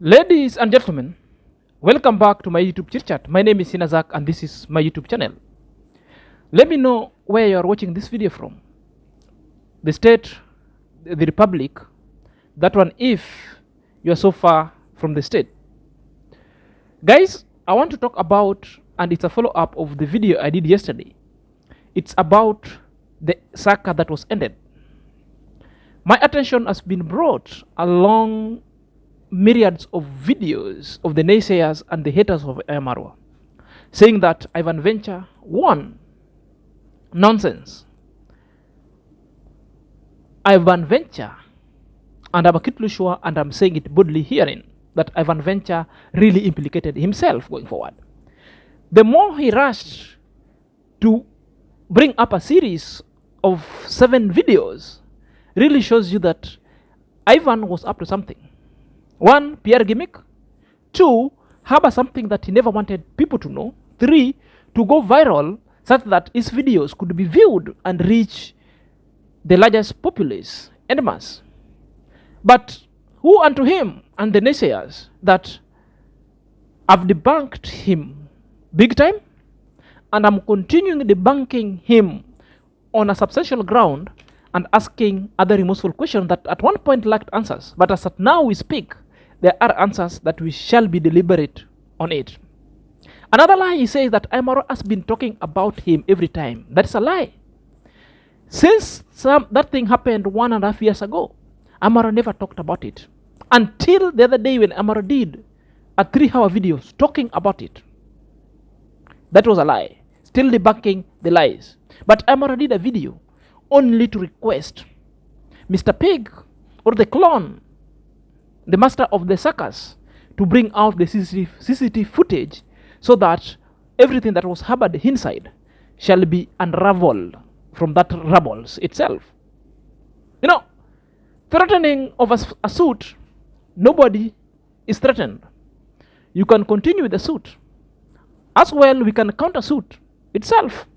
Ladies and gentlemen, welcome back to my YouTube chit chat. My name is Sinazak and this is my YouTube channel. Let me know where you are watching this video from. The state, the republic, that one if you are so far from the state. Guys, I want to talk about, and it's a follow-up of the video I did yesterday. It's about the saga that was ended. My attention has been brought along myriads of videos of the naysayers and the haters of Marwa, saying that Ivaintures won. Nonsense. Ivaintures, and I'm acutely sure, and I'm saying it boldly herein, that Ivaintures really implicated himself going forward. The more he rushed to bring up a series of 7 videos really shows you that Ivan was up to something. 1, PR gimmick. 2, harbor something that he never wanted people to know. 3, to go viral such that his videos could be viewed and reach the largest populace and mass. But who unto him and the naysayers that have debunked him big time, and I'm continuing debunking him on a substantial ground and asking other remorseful questions that at one point lacked answers, but as at now we speak, there are answers that we shall be deliberate on it. Another lie, he says that Amaro has been talking about him every time. That's a lie. Since that thing happened 1.5 years ago, Amaro never talked about it. Until the other day when Amaro did a 3-hour video talking about it. That was a lie. Still debunking the lies. But Amaro did a video only to request Mr. Pig or the clone, the master of the circus, to bring out the CCTV footage so that everything that was harbored inside shall be unraveled from that rubbles itself. You know, threatening of a suit, nobody is threatened. You can continue with the suit. As well, we can counter suit itself.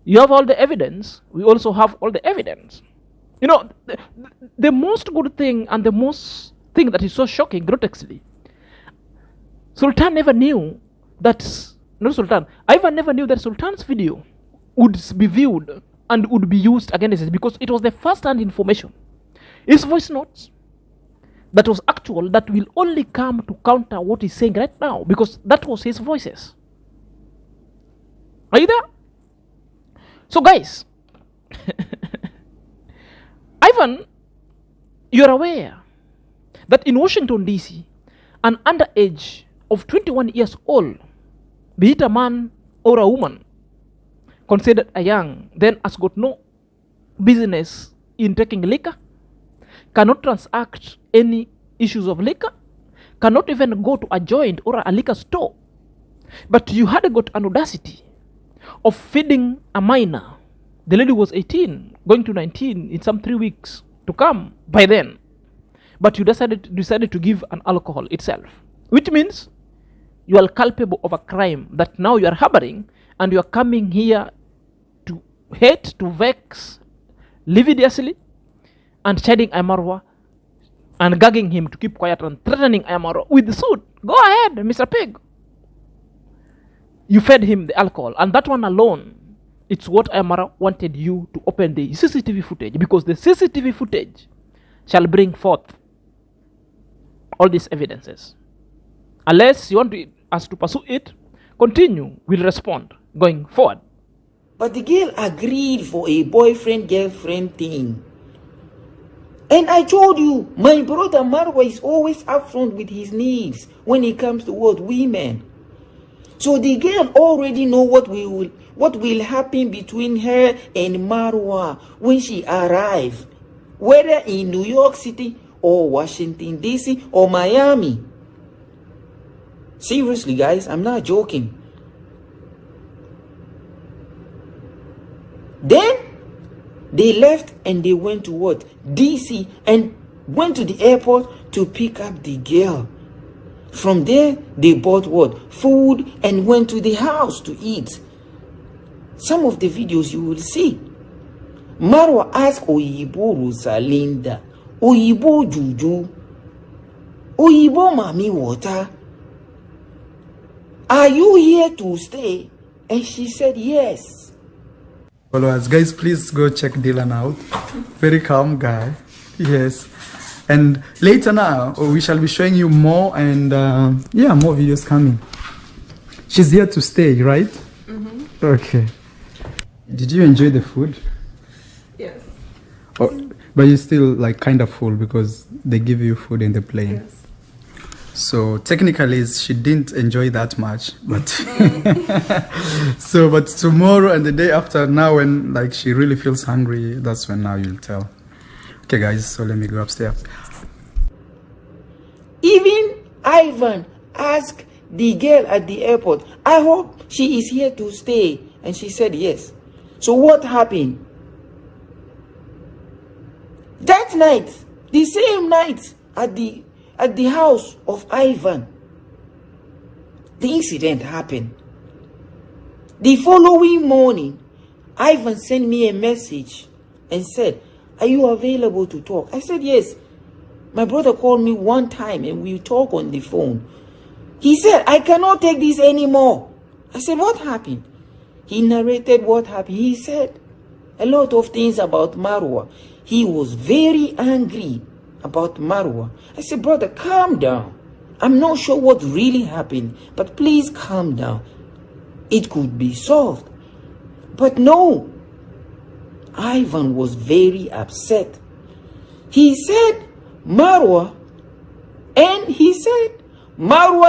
You have all the evidence, we also have all the evidence. You know, the most good thing and the most thing that is so shocking, grotesquely, Sultan never knew that, not Sultan, Ivan never knew that Sultan's video would be viewed and would be used against it, because it was the first-hand information. His voice notes that was actual, that will only come to counter what he's saying right now, because that was his voices. Are you there? So guys, Ivan, you're aware that in Washington DC, an underage of 21 years old, be it a man or a woman, considered a young, then has got no business in taking liquor, cannot transact any issues of liquor, cannot even go to a joint or a liquor store. But you had got an audacity of feeding a minor. The lady was 18, going to 19 in some 3 weeks to come by then. But you decided to give an alcohol itself, which means you are culpable of a crime that now you are harboring, and you are coming here to hate, to vex, lividiously, and chiding Amarwa and gagging him to keep quiet and threatening Amarwa with the suit. Go ahead, Mr. Pig. You fed him the alcohol, and that one alone, it's what Amara wanted you to open the CCTV footage, because the CCTV footage shall bring forth all these evidences. Unless you want us to pursue it, continue, we'll respond going forward. But the girl agreed for a boyfriend-girlfriend thing. And I told you, my brother Marwa is always upfront with his needs when it comes to women. So the girl already know what will happen between her and Marwa when she arrives, whether in New York City or Washington DC or Miami. Seriously, guys, I'm not joking. Then they left and they went to what? DC, and went to the airport to pick up the girl. From there, they bought what? Food, and went to the house to eat. Some of the videos you will see. Marwa asked Oyibo Rosalinda, Oyibo Juju, Oyibo Mami Water, are you here to stay? And she said, yes. Followers, guys, please go check Dylan out. Very calm guy. Yes. And later now, we shall be showing you more and yeah, more videos coming. She's here to stay, right? Mm-hmm. Okay. Did you enjoy the food? Yes. Or, but you're still like kind of full because they give you food in the plane. Yes. So technically she didn't enjoy that much, but so but tomorrow and the day after, now when like she really feels hungry, that's when now you'll tell. Okay guys, so let me go upstairs. Even Ivan asked the girl at the airport, I hope she is here to stay. And she said yes. So what happened? That night, the same night at the house of Ivan, the incident happened. The following morning, Ivan sent me a message and said, are you available to talk? I said, yes. My brother called me one time and we talked on the phone. He said, I cannot take this anymore. I said, what happened? He narrated what happened. He said a lot of things about Marwa. He was very angry about Marwa. I said, brother, calm down. I'm not sure what really happened, but please calm down. It could be solved. But no. Ivan was very upset. He said, Marwa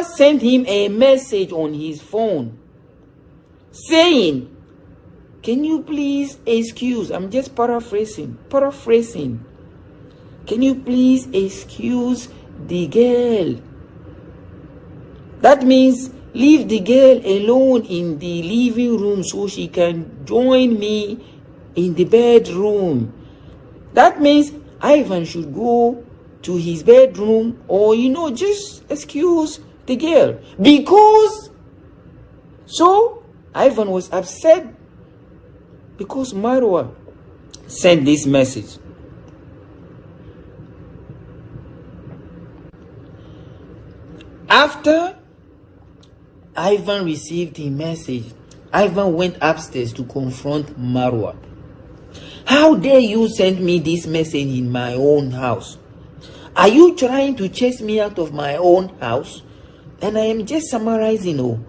sent him a message on his phone saying, can you please excuse, I'm just paraphrasing. Can you please excuse the girl? That means leave the girl alone in the living room so she can join me in the bedroom. That means Ivan should go to his bedroom or, just excuse the girl. So Ivan was upset because Marwa sent this message. After Ivan received the message, Ivan went upstairs to confront Marwa. How dare you send me this message in my own house? Are you trying to chase me out of my own house? And I am just summarizing.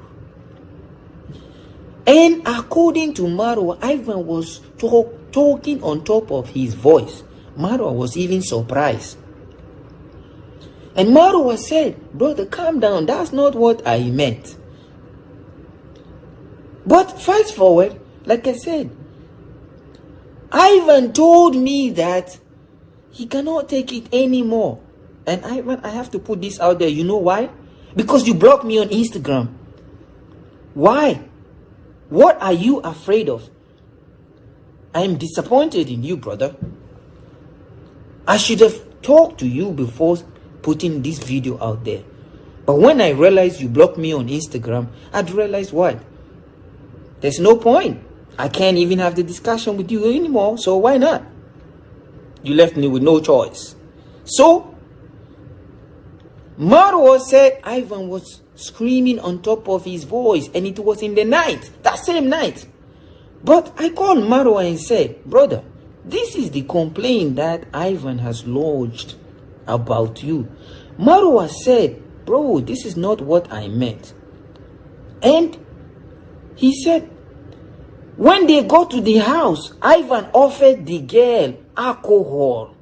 And according to Marwa, Ivan was talking on top of his voice. Marwa was even surprised. And Marwa said, brother, calm down. That's not what I meant. But fast forward, like I said, Ivan told me that he cannot take it anymore. And Ivan, I have to put this out there. You know why? Because you blocked me on Instagram. Why? What are you afraid of? I am disappointed in you, brother. I should have talked to you before putting this video out there. But when I realized you blocked me on Instagram, I'd realized what? There's no point. I can't even have the discussion with you anymore, so why not? You left me with no choice. So, Marwa said Ivan was screaming on top of his voice, and it was in the night, that same night. But I called Marwa and said, brother, this is the complaint that Ivan has lodged about you. Marwa said, bro, this is not what I meant. And he said, when they got to the house, Ivan offered the girl alcohol.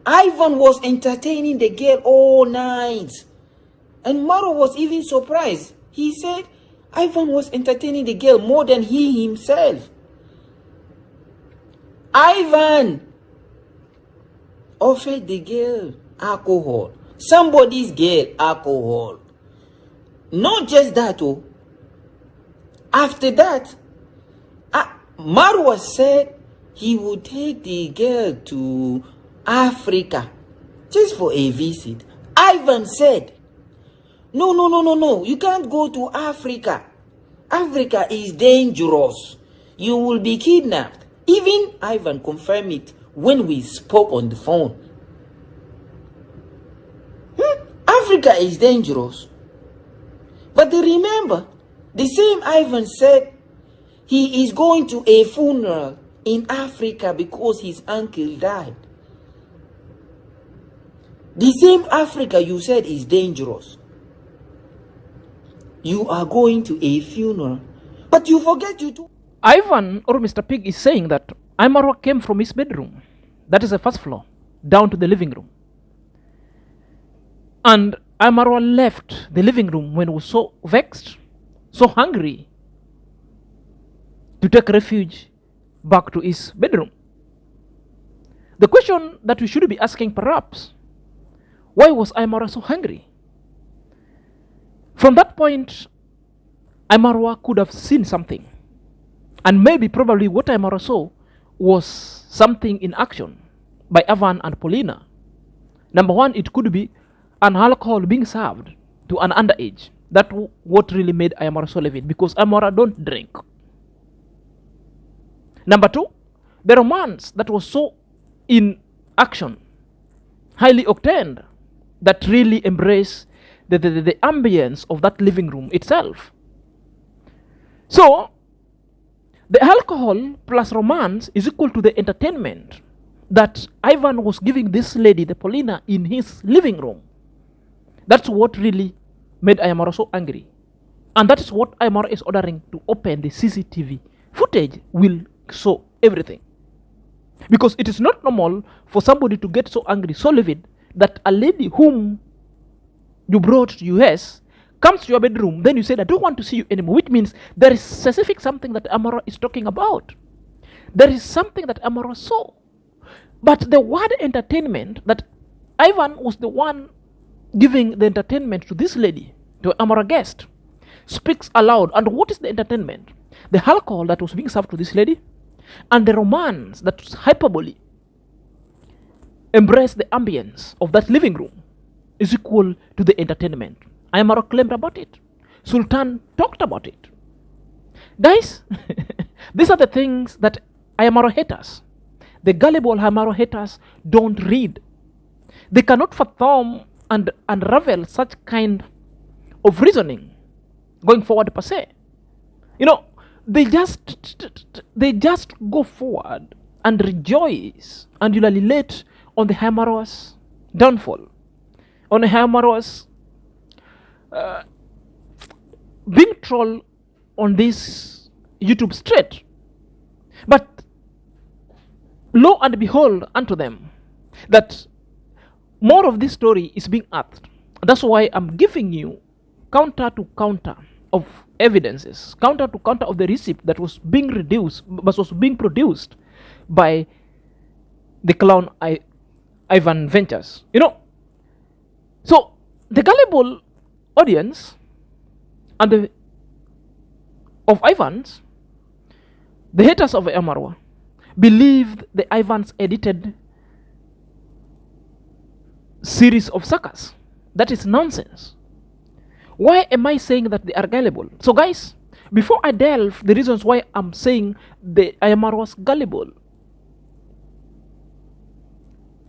Ivan was entertaining the girl all night. And Marwa was even surprised. He said Ivan was entertaining the girl more than he himself. Ivan offered the girl alcohol. Somebody's girl alcohol. Not just that. After that, Marwa said he would take the girl to Africa just for a visit. Ivan said, no, you can't go to Africa. Africa is dangerous. You will be kidnapped. Even Ivan confirmed it when we spoke on the phone. Africa is dangerous. But remember, the same Ivan said he is going to a funeral in Africa because his uncle died. The same Africa you said is dangerous. You are going to a funeral, but you forget you do. Ivan or Mr. Pig is saying that Imarwa came from his bedroom, that is the first floor, down to the living room. And Imarwa left the living room when he was so vexed, so hungry, to take refuge back to his bedroom. The question that we should be asking perhaps, why was Imarwa so hungry? From that point, Imarwa could have seen something. And maybe probably what Imarwa saw was something in action by Ivan and Paulina. Number one, it could be an alcohol being served to an underage. That's what really made Imarwa so livid, because Imarwa don't drink. Number two, the romance that was so in action, highly octaned, that really embraced the ambience of that living room itself. So, the alcohol plus romance is equal to the entertainment that Ivan was giving this lady, the Paulina, in his living room. That's what really made Imarwa so angry. And that is what Imarwa is ordering to open the CCTV footage will show everything. Because it is not normal for somebody to get so angry, so livid, that a lady whom you brought to US comes to your bedroom, then you say, I don't want to see you anymore, which means there is specific something that Imarwa is talking about. There is something that Imarwa saw. But the word entertainment, that Ivan was the one giving the entertainment to this lady, to Imarwa guest, speaks aloud. And what is the entertainment? The alcohol that was being served to this lady, and the romance that was hyperbole embraced the ambience of that living room is equal to the entertainment. Imarwa claimed about it. Sultan talked about it. Guys, these are the things that Imarwa haters, the gullible Imarwa haters, don't read. They cannot fathom and unravel such kind of reasoning going forward per se. You know, they just go forward and rejoice and ululate on the Imarwa's downfall, on the Imarwa's being trolled on this YouTube street. But lo and behold unto them that more of this story is being earthed. That's why I'm giving you counter to counter of evidences, counter to counter of the receipt that was being produced by the clown Ivaintures. You know, so the gullible audience and of Ivans, the haters of Imarwa, believed the Ivans edited series of circus. That is nonsense. Why am I saying that they are gullible? So guys, before I delve the reasons why I'm saying the Imarwa was gullible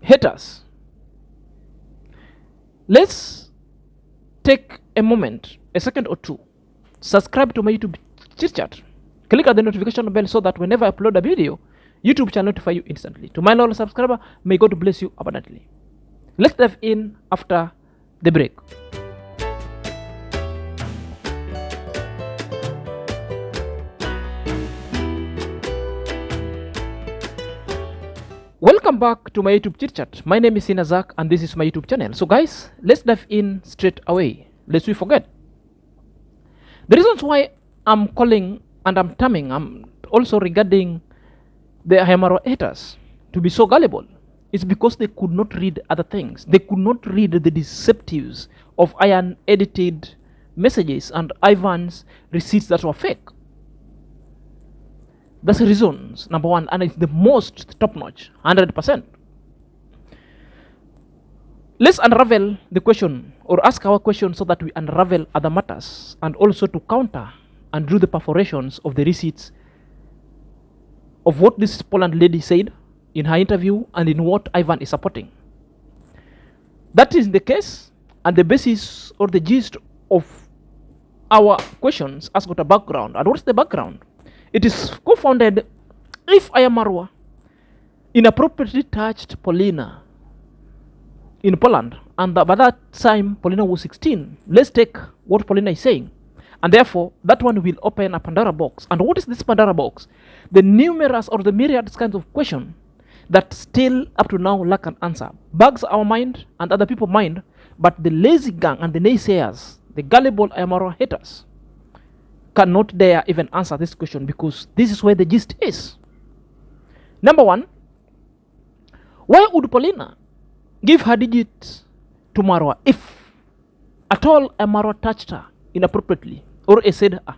haters, let's take a moment, a second or two, subscribe to my YouTube chit chat, click on the notification bell so that whenever I upload a video, YouTube shall notify you instantly. To my loyal subscriber, may God bless you abundantly. Let's dive in after the break. Welcome back to my YouTube chit chat. My name is Sinazak and this is my YouTube channel. So guys, let's dive in straight away, lest we forget. The reasons why I'm calling and I'm terming, I'm also regarding the Imarwa haters to be so gullible, is because they could not read other things. They could not read the deceptives of Iron edited messages and Ivan's receipts that were fake. That's the reasons, number one, and it's the most top-notch, 100%. Let's unravel the question, or ask our question so that we unravel other matters, and also to counter and do the perforations of the receipts of what this Poland lady said in her interview and in what Ivan is supporting. That is the case, And the basis or the gist of our questions has got a background. And what's the background? It is co-founded if Ayamarwa inappropriately touched Paulina in Poland, and by that time Paulina was 16. Let's take what Paulina is saying, and therefore that one will open a Pandora box. And what is this Pandora box? The numerous or the myriad kinds of questions that still up to now lack an answer, bugs our mind and other people's mind, but the lazy gang and the naysayers, the gullible Ayamarwa haters, cannot dare even answer this question, because this is where the gist is. Number one, why would Paulina give her digit to Marwa if at all Marwa touched her inappropriately or said her?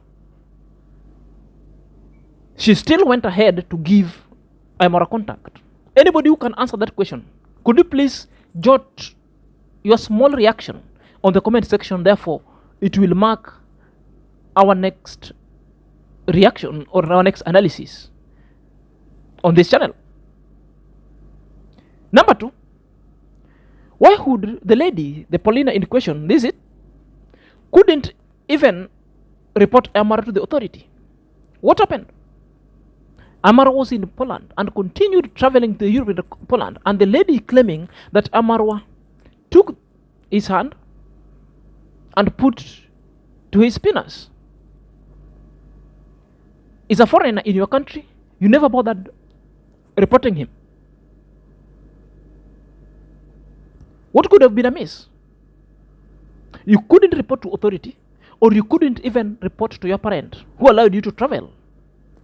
She still went ahead to give Marwa contact. Anybody who can answer that question, could you please jot your small reaction on the comment section? Therefore, it will mark our next reaction or our next analysis on this channel. Number two, why would the lady, the Paulina in question, couldn't even report Amara to the authority? What happened? Amara was in Poland and continued traveling to Europe and Poland, and the lady claiming that Amara took his hand and put to his penis. Is a foreigner in your country, you never bothered reporting him. What could have been amiss? You couldn't report to authority, or you couldn't even report to your parent who allowed you to travel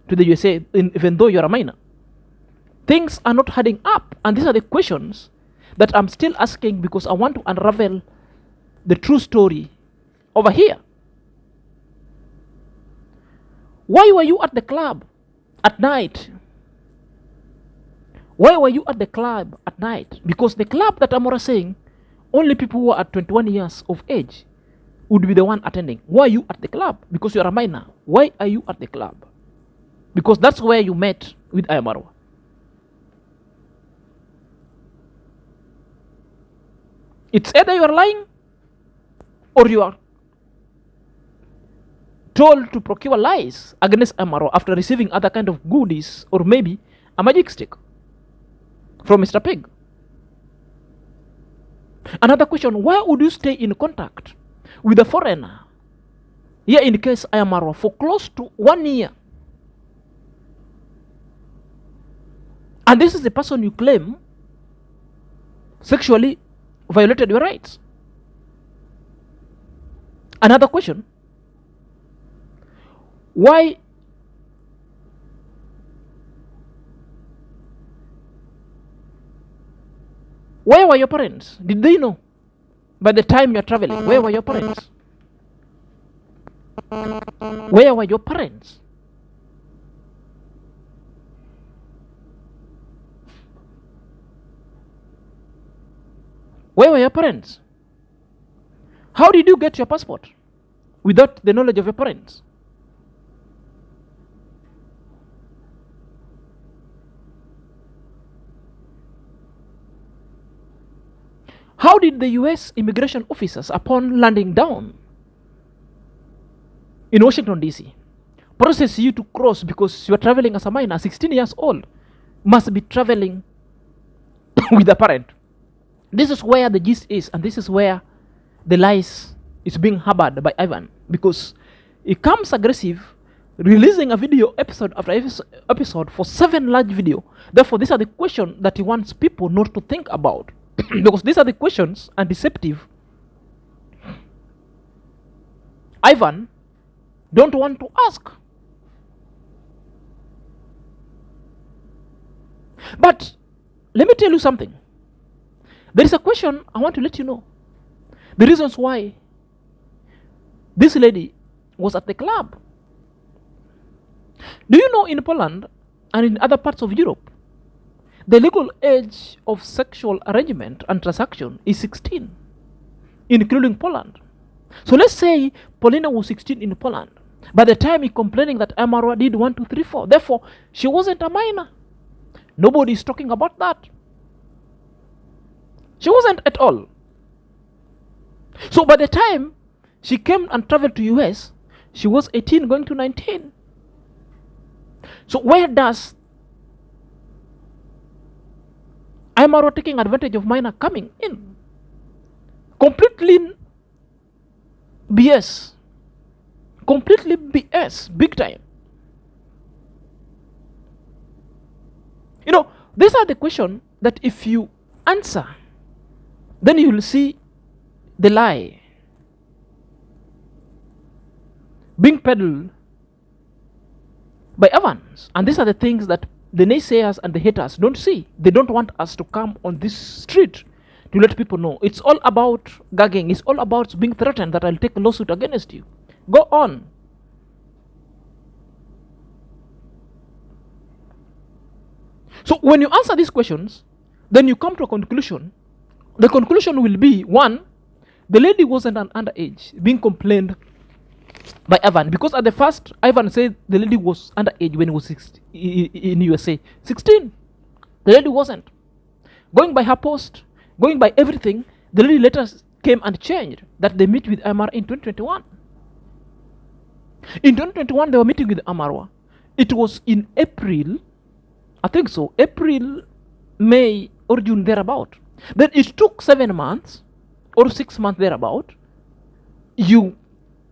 to the USA even though you're a minor. Things are not adding up, and these are the questions that I'm still asking, because I want to unravel the true story over here. Why were you at the club at night? Why were you at the club at night? Because the club that Amora saying, only people who are at 21 years of age would be the one attending. Why are you at the club? Because you are a minor. Why are you at the club? Because that's where you met with Ayamarwa. It's either you are lying or you are told to procure lies against Ayamarwa after receiving other kind of goodies, or maybe a magic stick from Mr. Pig. Another question, why would you stay in contact with a foreigner, here in case Ayamarwa, for close to 1 year? And this is the person you claim sexually violated your rights. Another question, why were your parents? Did they know by the time you're traveling? Where were your parents? Where were your parents? Where were your parents? How did you get your passport without the knowledge of your parents? How did the US immigration officers, upon landing down in Washington, D.C., process you to cross, because you are traveling as a minor, 16 years old, must be traveling with a parent? This is where the gist is, and this is where the lies is being harbored by Ivan, because he comes aggressive, releasing a video episode after episode for 7 large video. Therefore, these are the questions that he wants people not to think about. Because these are the questions and deceptive Ivan don't want to ask. But let me tell you something. There is a question I want to let you know. The reasons why this lady was at the club. Do you know, in Poland and in other parts of Europe, the legal age of sexual arrangement and transaction is 16, including Poland. So let's say Paulina was 16 in Poland. By the time he complaining that Ayamarwa did 1, 2, 3, 4, therefore she wasn't a minor. Nobody is talking about that. She wasn't at all. So by the time she came and traveled to US, she was 18 going to 19. So where does Imaro taking advantage of minor coming in? Completely BS. Completely BS. Big time. You know, these are the questions that if you answer, then you will see the lie being peddled by Evans. And these are the things that the naysayers and the haters don't see. They don't want us to come on this street to let people know. It's all about gagging. It's all about being threatened that I'll take a lawsuit against you. Go on. So when you answer these questions, then you come to a conclusion. The conclusion will be, one, the lady wasn't an underage being complained by Ivan, because at the first Ivan said the lady was underage when he was 16, in USA 16. The lady wasn't. Going by her post, going by everything, the lady later came and changed that they meet with Amar in 2021. In 2021 they were meeting with Amarwa. It was in April, I think so, April, May or June thereabout. Then it took 7 months or 6 months thereabout. You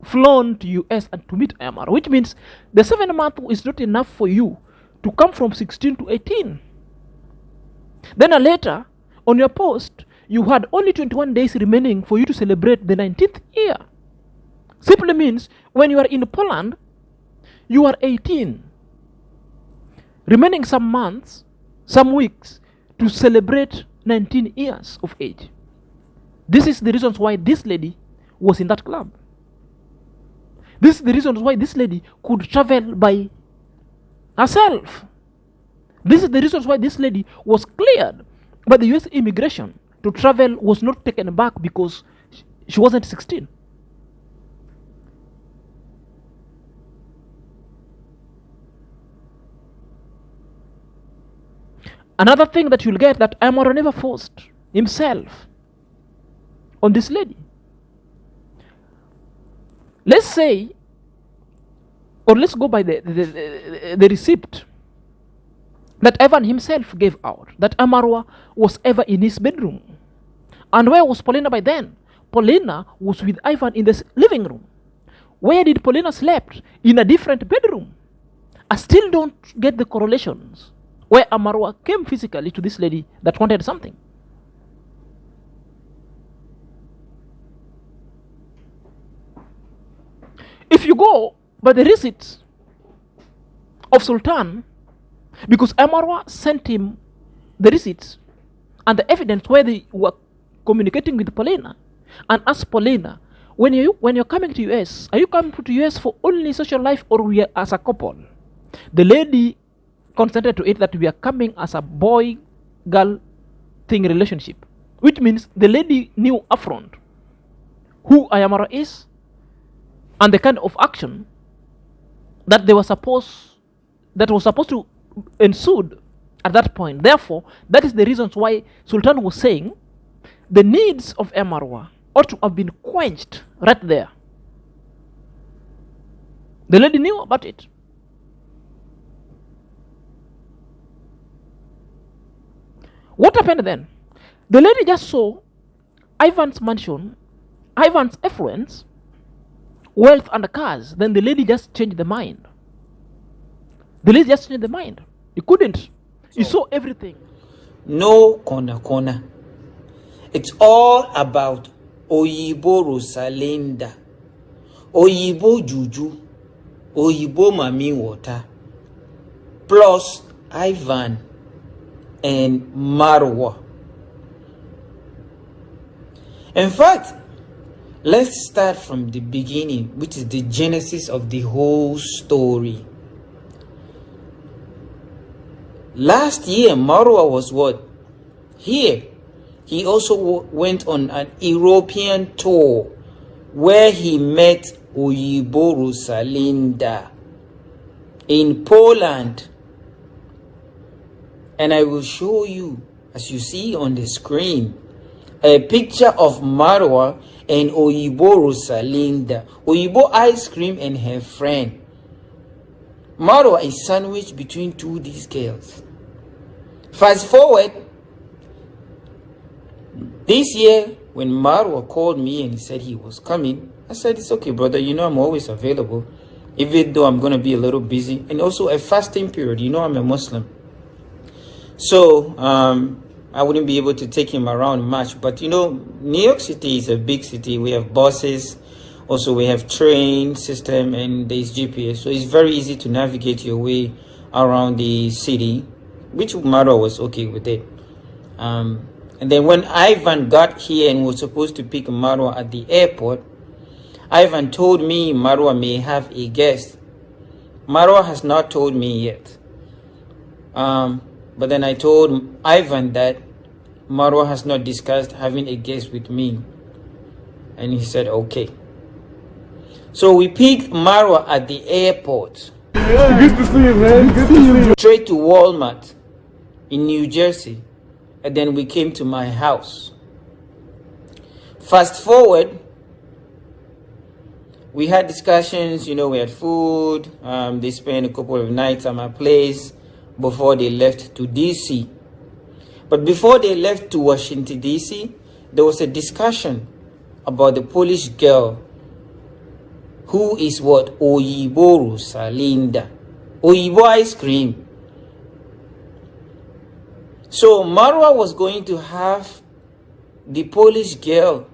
flown to US and to meet Amar, which means the 7 months is not enough for you to come from 16 to 18. Then later, on your post, you had only 21 days remaining for you to celebrate the 19th year. Simply means when you are in Poland, you are 18. Remaining some months, some weeks to celebrate 19 years of age. This is the reasons why this lady was in that club. This is the reasons why this lady could travel by herself. This is the reasons why this lady was cleared by the US immigration to travel, was not taken back because she wasn't 16. Another thing that you'll get, that Amara never forced himself on this lady. Let's say, or let's go by the receipt that Ivan himself gave out, that Amarwa was ever in his bedroom. And where was Paulina by then? Paulina was with Ivan in the living room. Where did Paulina slept? In a different bedroom. I still don't get the correlations where Amarwa came physically to this lady that wanted something. If you go by the receipts of Sultan, because Amarwa sent him the receipts and the evidence where they were communicating with Paulina, and asked Paulina, when you're coming to US, are you coming to US for only social life or we are as a couple? The lady consented to it that we are coming as a boy-girl thing relationship, which means the lady knew upfront who Ayamara is and the kind of action that was supposed to ensue at that point. Therefore, that is the reasons why Sultan was saying the needs of Amarwa ought to have been quenched right there. The lady knew about it. What happened then? The lady just saw Ivan's mansion, Ivan's affluence, wealth and cars. Then the lady just changed the mind. The lady just changed the mind. He couldn't. He saw everything. No corner. It's all about Oyibo Rosalinda, Oyibo Juju, Oyibo Mami Water, plus Ivan and Marwa. In fact, let's start from the beginning, which is the genesis of the whole story. Last year, Marwa was what? Here. He also went on an European tour where he met Oyibo Rosalinda in Poland. And I will show you, as you see on the screen, a picture of Marwa and Oyibo Rosalinda, Oyibo ice cream and her friend. Marwa is sandwiched between two these girls. Fast forward, this year when Marwa called me and he said he was coming, I said, it's okay, brother, you know I'm always available, even though I'm going to be a little busy, and also a fasting period, you know I'm a Muslim. So I wouldn't be able to take him around much, but you know, New York City is a big city. We have buses, also we have train system, and there's GPS, so it's very easy to navigate your way around the city, which Marwa was okay with it. And then when Ivan got here and was supposed to pick Marwa at the airport, Ivan told me Marwa may have a guest. Marwa has not told me yet. But then I told Ivan that Marwa has not discussed having a guest with me. And he said, okay. So we picked Marwa at the airport. Yeah, good to see you, man. Good to see you. Straight to Walmart in New Jersey. And then we came to my house. Fast forward, we had discussions, you know, we had food. They spent a couple of nights at my place before they left to DC. But before they left to Washington, DC, there was a discussion about the Polish girl who is what? Oyibo Rosalinda. Oyibo ice cream. So Marwa was going to have the Polish girl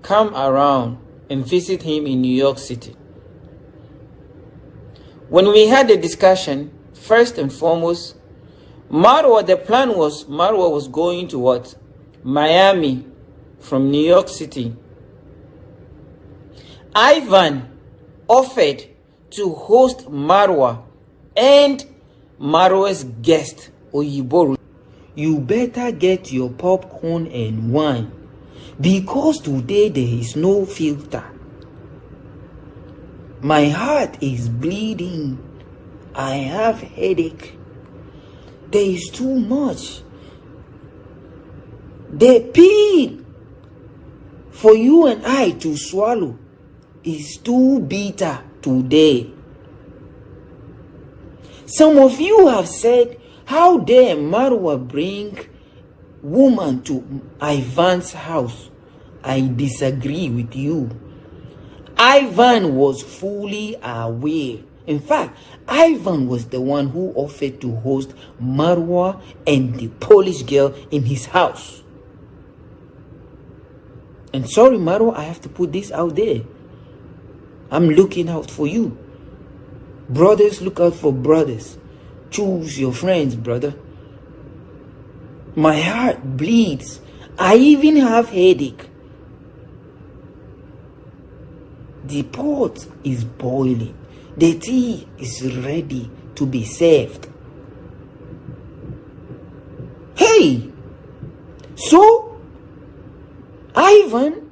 come around and visit him in New York City. When we had the discussion, first and foremost, the plan was Marwa was going to what? Miami from New York City. Ivan offered to host Marwa and Marwa's guest, Oyibo. You better get your popcorn and wine, because today there is no filter. My heart is bleeding. I have headache. There is too much. The pill for you and I to swallow is too bitter today. Some of you have said, how dare Marwa bring woman to Ivan's house? I disagree with you. Ivan was fully aware. In fact, Ivan was the one who offered to host Marwa and the Polish girl in his house. And sorry, Marwa, I have to put this out there. I'm looking out for you. Brothers, look out for brothers. Choose your friends, brother. My heart bleeds. I even have headache. The pot is boiling. The tea is ready to be served. Hey! So, Ivan,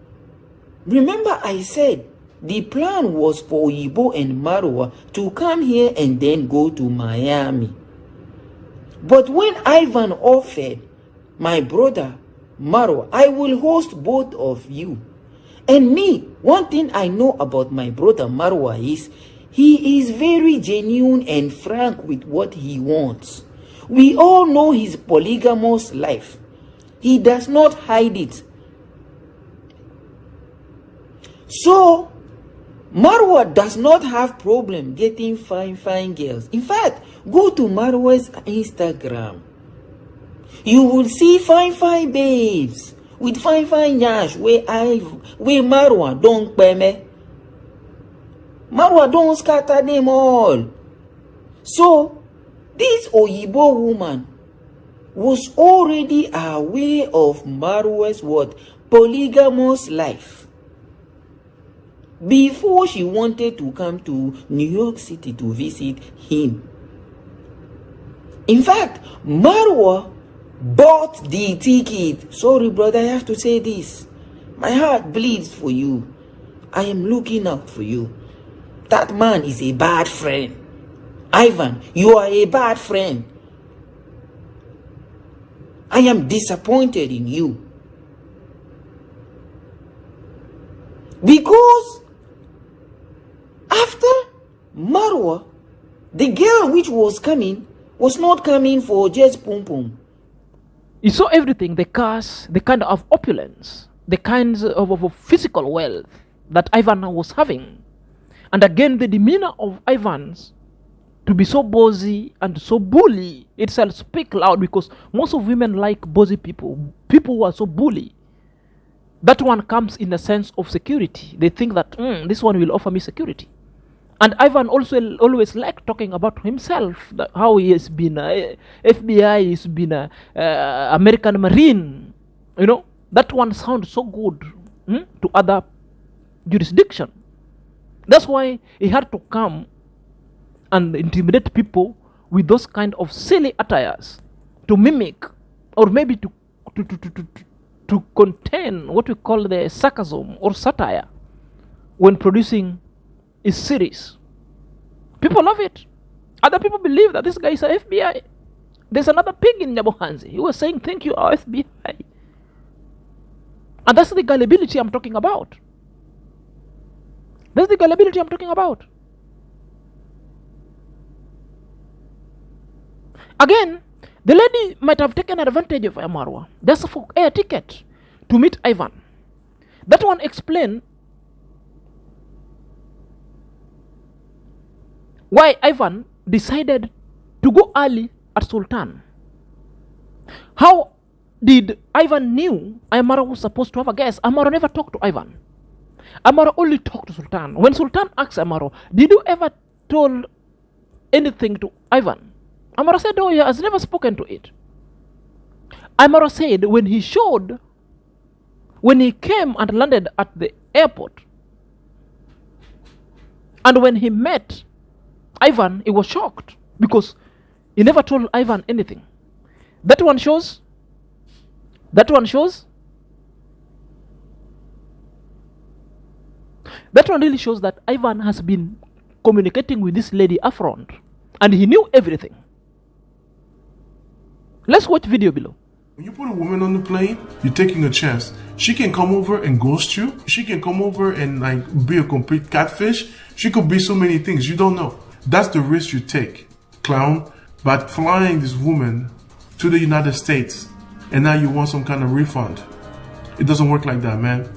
remember I said the plan was for Oyibo and Marwa to come here and then go to Miami. But when Ivan offered my brother Marwa, I will host both of you. And me, one thing I know about my brother Marwa is he is very genuine and frank with what he wants. We all know his polygamous life. He does not hide it. So, Marwa does not have problem getting fine girls. In fact, go to Marwa's Instagram. You will see fine babes with fine yash where Marwa don't pay me. Marwa don't scatter them all. So, this Oyibo woman was already aware of Marwa's what? Polygamous life. Before she wanted to come to New York City to visit him. In fact, Marwa bought the ticket. Sorry, brother, I have to say this. My heart bleeds for you. I am looking out for you. That man is a bad friend. Ivan, you are a bad friend. I am disappointed in you. Because after Marwa, the girl which was coming was not coming for just pum pum. He saw everything, the cars, the kind of opulence, the kinds of physical wealth that Ivan was having. And again, the demeanor of Ivan's to be so bossy and so bully itself speak loud, because most of women like bossy people, people who are so bully. That one comes in a sense of security. They think that this one will offer me security. And Ivan also always liked talking about himself, how he has been a FBI, he's been a American Marine. You know, that one sounds so good to other jurisdiction. That's why he had to come and intimidate people with those kind of silly attires to mimic, or maybe to contain what we call the sarcasm or satire when producing a series. People love it. Other people believe that this guy is a FBI. There's another pig in Nyabohanzi. He was saying, thank you, our FBI. And that's the gullibility I'm talking about. That's the gullibility I'm talking about. Again, the lady might have taken advantage of Marwa just for air ticket to meet Ivan. That one explained why Ivan decided to go early at Sultan. How did Ivan knew Amara was supposed to have a guest? Amara never talked to Ivan. Amara only talked to Sultan. When Sultan asked Amara, did you ever told anything to Ivan? Amara said, no, he has never spoken to it. Amara said when he came and landed at the airport, and when he met Ivan, he was shocked because he never told Ivan anything. That one really shows that Ivan has been communicating with this lady upfront, and he knew everything. Let's watch video below. When you put a woman on the plane, you're taking a chance. She can come over and ghost you. She can come over and like be a complete catfish. She could be so many things. You don't know. That's the risk you take, clown. By flying this woman to the United States, and now you want some kind of refund. It doesn't work like that, man.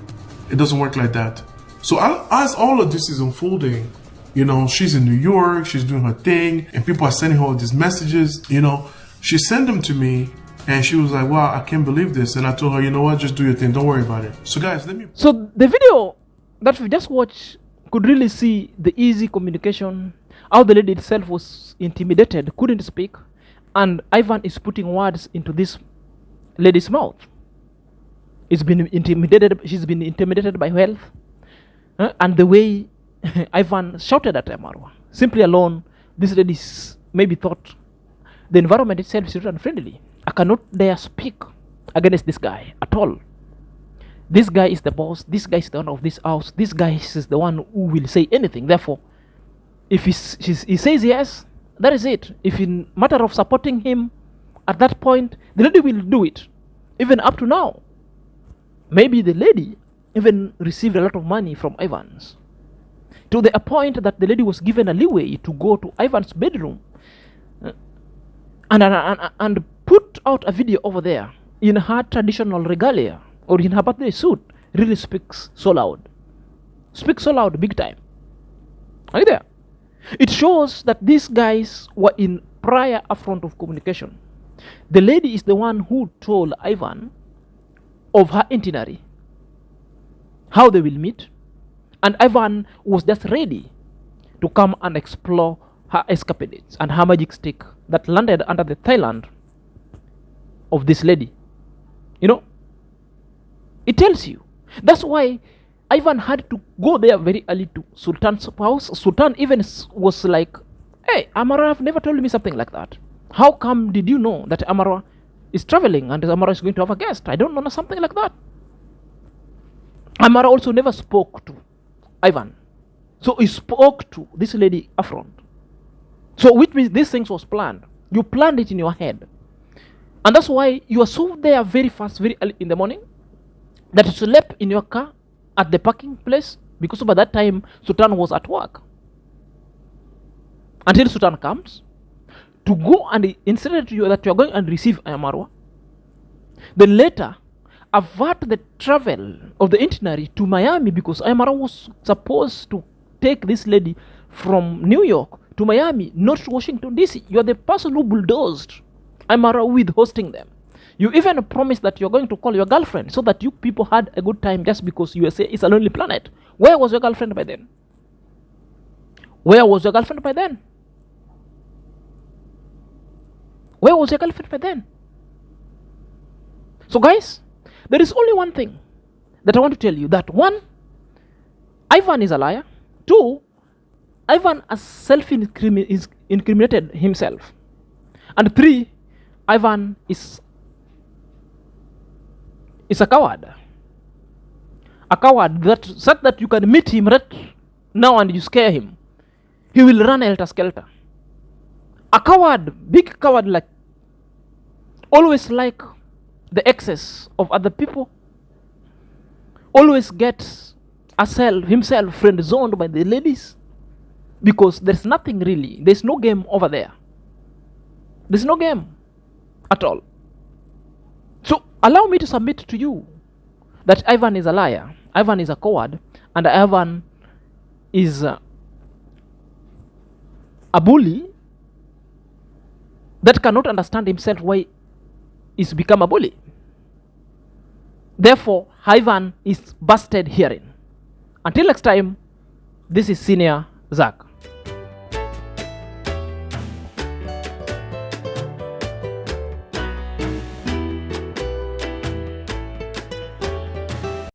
It doesn't work like that. So as all of this is unfolding, you know, she's in New York, she's doing her thing, and people are sending her all these messages, you know. She sent them to me, and she was like, wow, I can't believe this. And I told her, you know what, just do your thing, don't worry about it. So guys, let me... So the video that we just watched could really see the easy communication, how the lady itself was intimidated, couldn't speak, and Ivan is putting words into this lady's mouth. She's been intimidated by wealth, and the way Ivan shouted at Marwa. Simply alone, this lady maybe thought the environment itself is unfriendly. I cannot dare speak against this guy at all. This guy is the boss. This guy is the owner of this house. This guy is the one who will say anything. Therefore, if he says yes, that is it. If in matter of supporting him, at that point, the lady will do it. Even up to now, maybe the lady even received a lot of money from Ivan's, to the point that the lady was given a leeway to go to Ivan's bedroom and put out a video over there in her traditional regalia or in her birthday suit. Really speaks so loud. Speaks so loud, big time. Are you there? It shows that these guys were in prior affront of communication. The lady is the one who told Ivan of her itinerary, how they will meet, and Ivan was just ready to come and explore her escapades and her magic stick that landed under the thailand of this lady. You know, it tells you. That's why Ivan had to go there very early to Sultan's house. Sultan even was like, hey, Amara have never told me something like that. How come did you know that Amara is traveling and Amara is going to have a guest? I don't know something like that. Amara also never spoke to Ivan. So he spoke to this lady upfront. So which means these things was planned. You planned it in your head. And that's why you are so there very fast, very early in the morning, that you slept in your car at the parking place, because by that time Sultan was at work. Until Sultan comes to go and instead you that you are going and receive Marwa, then later avert the travel of the itinerary to Miami, because Marwa was supposed to take this lady from New York to Miami, not to Washington DC. You are the person who bulldozed Marwa with hosting them. You even promised that you're going to call your girlfriend so that you people had a good time, just because USA is a lonely planet. Where was your girlfriend by then? Where was your girlfriend by then? Where was your girlfriend by then? So guys, there is only one thing that I want to tell you, that one, Ivan is a liar. Two, Ivan has self-incriminated himself. And three, Ivan is a coward. A coward that such that you can meet him right now and you scare him, he will run helter-skelter. A coward, big coward, like always like the excess of other people, always gets himself friend zoned by the ladies, because there's nothing really, there's no game over there. There's no game at all. So allow me to submit to you that Ivan is a liar, Ivan is a coward, and Ivan is a bully that cannot understand himself why he's become a bully. Therefore, Ivan is busted herein. Until next time, this is Senior Zach.